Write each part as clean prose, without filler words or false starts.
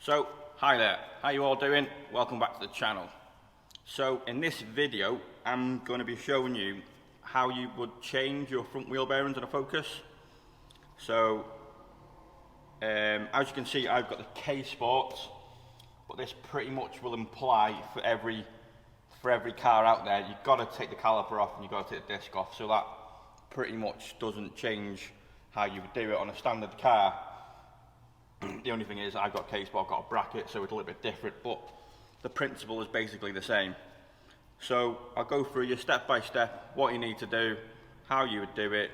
So, hi there, how you all doing? Welcome back to the channel. So, in this video, I'm going to be showing you how you would change your front wheel bearings on a Focus. So, as you can see, I've got the K Sports, but this pretty much will apply for every car out there. You've got to take the caliper off and you've got to take the disc off, so that pretty much doesn't change how you would do it on a standard car. The only thing is I've got K Sport, I've got a bracket, so it's a little bit different, but the principle is basically the same. So I'll go through you step by step, what you need to do, how you would do it,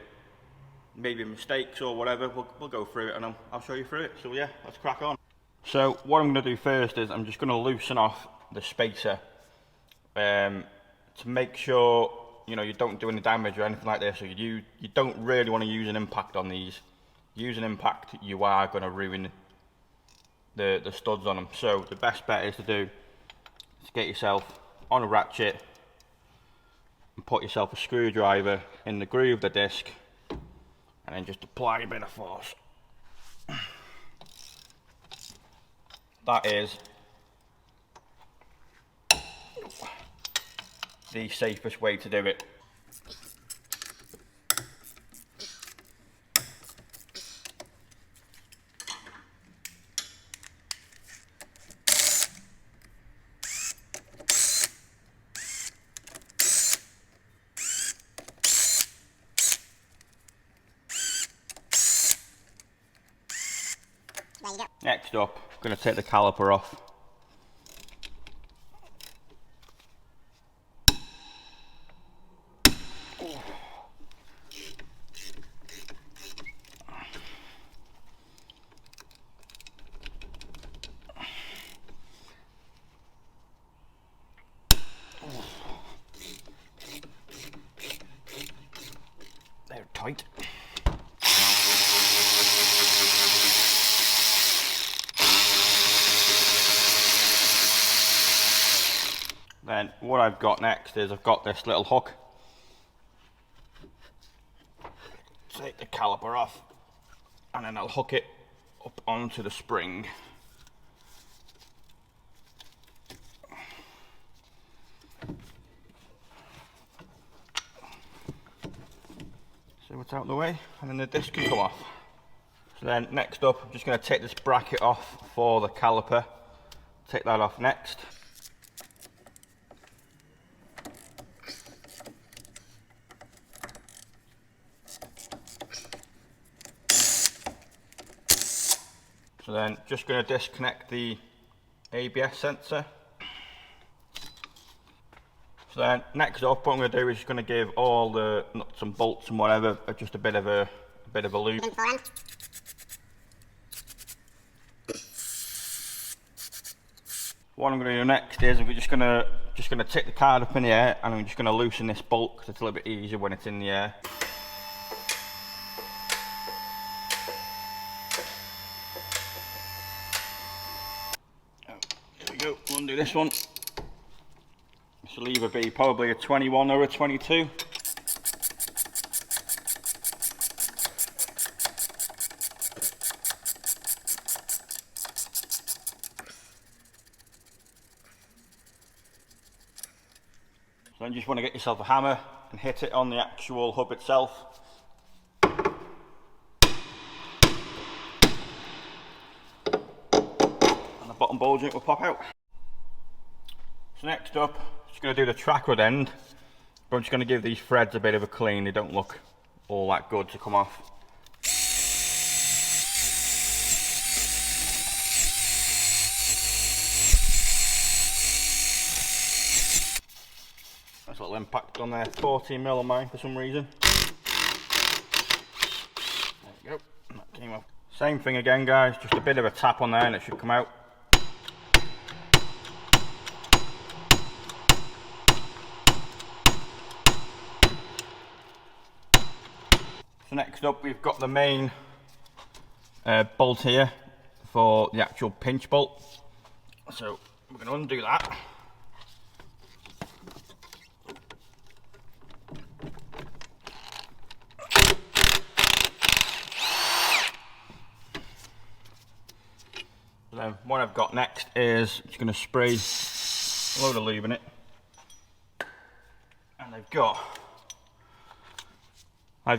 maybe mistakes or whatever. We'll go through it and I'll show you through it. So yeah, let's crack on. So what I'm going to do first is I'm just going to loosen off the spacer to make sure you don't do any damage or anything like this. So you don't really want to use an impact on these. Use an impact, you are going to ruin the studs on them. So the best bet is to get yourself on a ratchet and put yourself a screwdriver in the groove of the disc and then just apply a bit of force. That is the safest way to do it. Next up, I'm going to take the caliper off. They're tight. Then what I've got next is I've got this little hook. Take the caliper off and then I'll hook it up onto the spring. So it's out of the way and then the disc can come off. So then next up I'm just going to take this bracket off for the caliper. Take that off next. So then just going to disconnect the ABS sensor. So then next up what I'm going to do is just going to give all the nuts and bolts and whatever just a bit of a lube. What I'm going to do next is I'm just going to take the card up in the air and I'm just going to loosen this bolt because it's a little bit easier when it's in the air. Go, we'll undo this one. This will either be probably a 21 or a 22. So then you just want to get yourself a hammer and hit it on the actual hub itself. And the bottom ball joint will pop out. So next up, just going to do the track rod end, but I'm just going to give these threads a bit of a clean. They don't look all that good to come off. Nice little impact on there, 14mm on mine for some reason. There we go, that came off. Same thing again guys, just a bit of a tap on there and it should come out. So next up we've got the main bolt here for the actual pinch bolt. So we're going to undo that. What I've got next is just going to spray a load of lube in it. And I've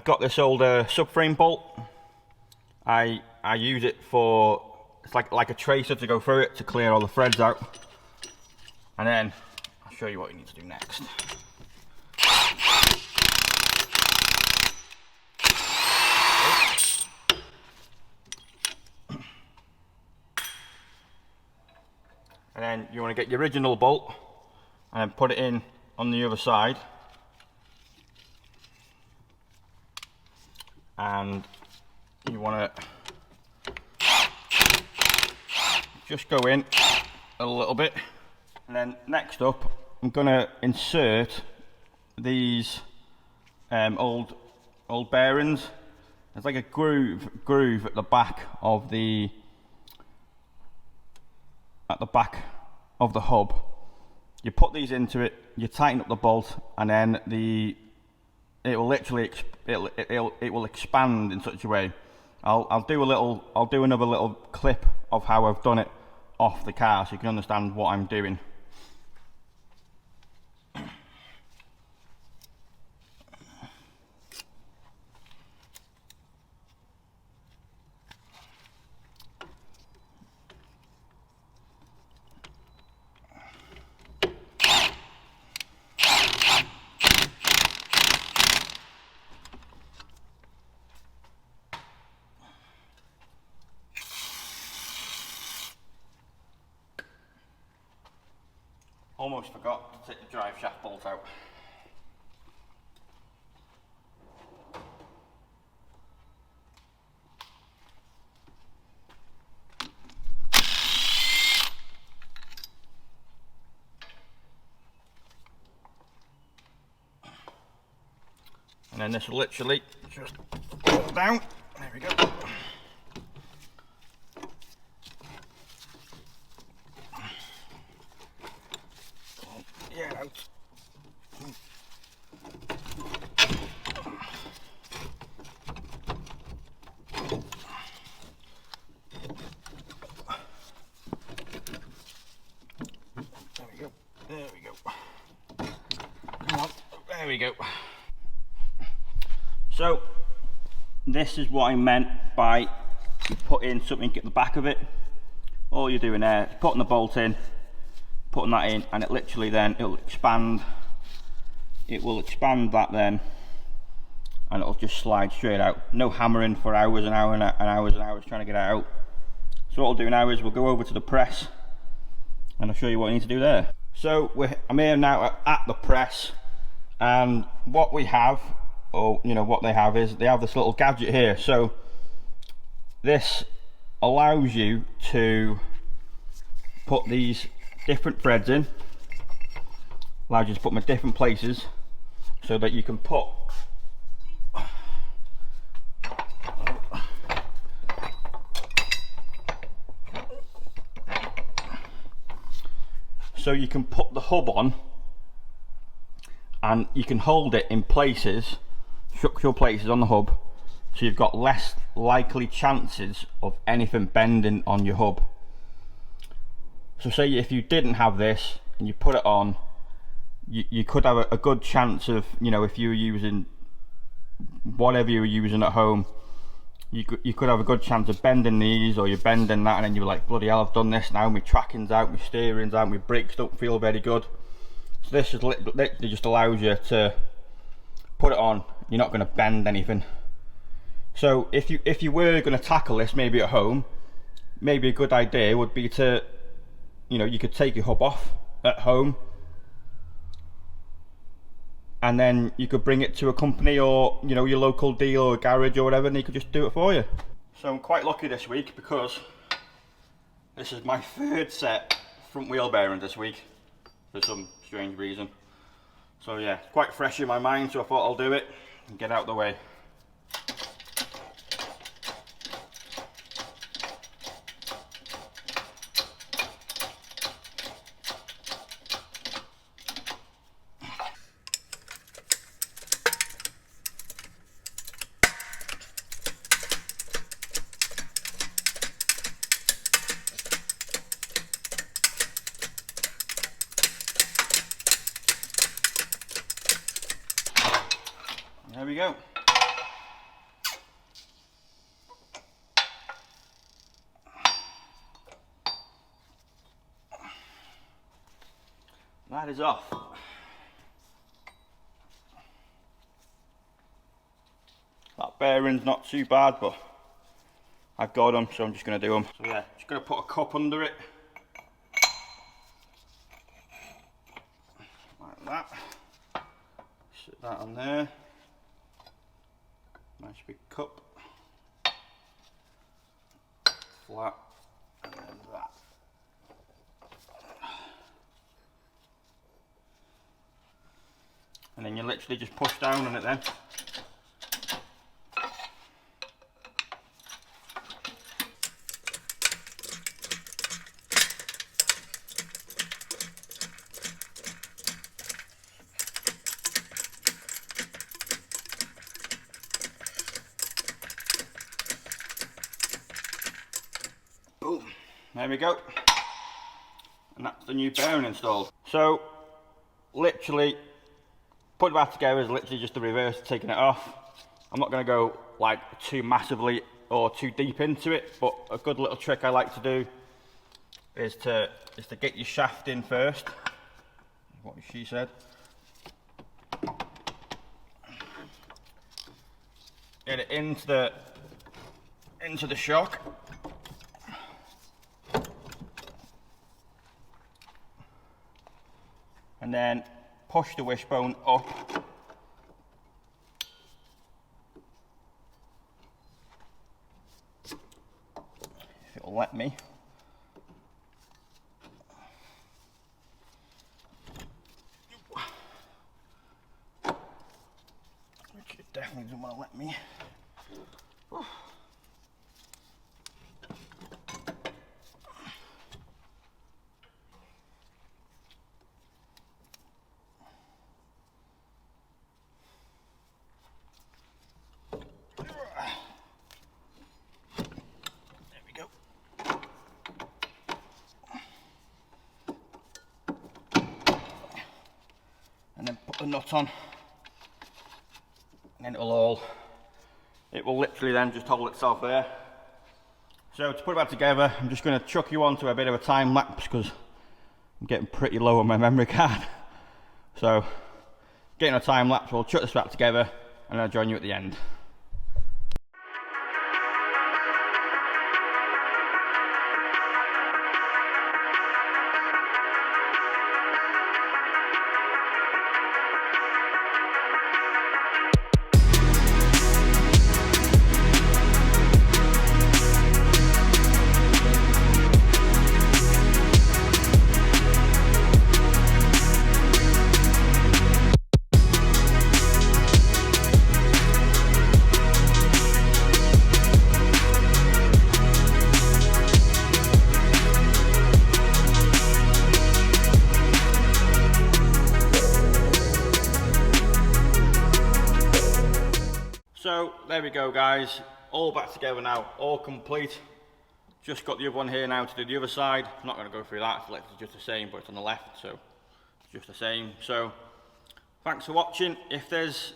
got this old subframe bolt. I use it for, it's like a tracer to go through it to clear all the threads out. And then I'll show you what you need to do next. And then you want to get your original bolt and then put it in on the other side. And you want to just go in a little bit. And then next up, I'm going to insert these old bearings. There's like a groove at the back of the hub. You put these into it, you tighten up the bolt, and then it will literally it will expand in such a way. I'll do another little clip of how I've done it off the car so you can understand what I'm doing. Almost forgot to take the drive shaft bolt out. And then this will literally just pull down. There we go. Yeah, out. There we go. There we go. Come on. There we go. So this is what I meant by you put in something at the back of it. All you're doing there is putting the bolt in, putting that in, and it literally then it'll expand. It will expand that then, and it'll just slide straight out. No hammering for hours and hours and hours and hours trying to get it out. So what we'll do now is we'll go over to the press, and I'll show you what you need to do there. So I'm here now at the press, and what we have, or you know what they have, is they have this little gadget here. So this allows you to put these different threads in, allows you to put them in different places so that you can put the hub on, and you can hold it in places, structural places on the hub, so you've got less likely chances of anything bending on your hub. So say if you didn't have this and you put it on, you could have a good chance of, you know, if you were using whatever you were using at home, you could have a good chance of bending these, or you're bending that, and then you're like, bloody hell, I've done this now, my tracking's out, my steering's out, my brakes don't feel very good. So this is literally just allows you to put it on, you're not going to bend anything. So if you were going to tackle this maybe at home, maybe a good idea would be to, you know, you could take your hub off at home, and then you could bring it to a company, or you know, your local dealer or garage or whatever, and they could just do it for you. So I'm quite lucky this week because this is my third set front wheel bearings this week for some strange reason. So yeah, quite fresh in my mind, so I thought I'll do it and get out of the way. we go. That is off. That bearing's not too bad, but I've got them, so I'm just going to do them. So yeah, just going to put a cup under it. Like that. Sit that on there. Nice big cup. Flat. And then that. And then you literally just push down on it then. Boom, there we go. And that's the new bearing installed. So, literally, put it back together is literally just the reverse of taking it off. I'm not going to go like too massively or too deep into it, but a good little trick I like to do is to get your shaft in first. What she said. Get it into the shock. And then push the wishbone up. If it'll let me. Which it definitely doesn't want to let me. And then put the nut on, and then it will literally then just hold itself there. So to put it back together, I'm just going to chuck you onto a bit of a time lapse because I'm getting pretty low on my memory card. So getting a time lapse, we'll chuck this back together and I'll join you at the end. So there we go guys, all back together now, all complete. Just got the other one here now to do the other side. I'm not going to go through that, it's literally just the same, but it's on the left, so it's just the same. So thanks for watching. If there's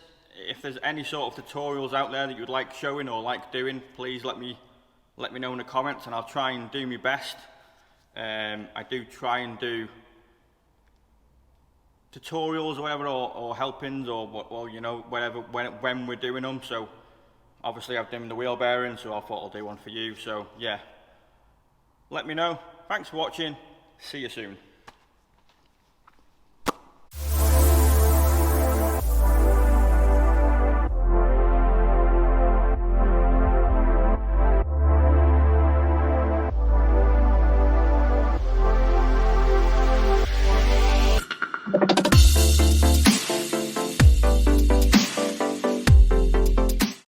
any sort of tutorials out there that you'd like showing or like doing, please let me know in the comments and I'll try and do my best. I do try and do tutorials or whatever, or helpings, or you know, whatever, when we're doing them. So obviously I've done the wheel bearing, so I thought I'll do one for you. So yeah, let me know. Thanks for watching, see you soon.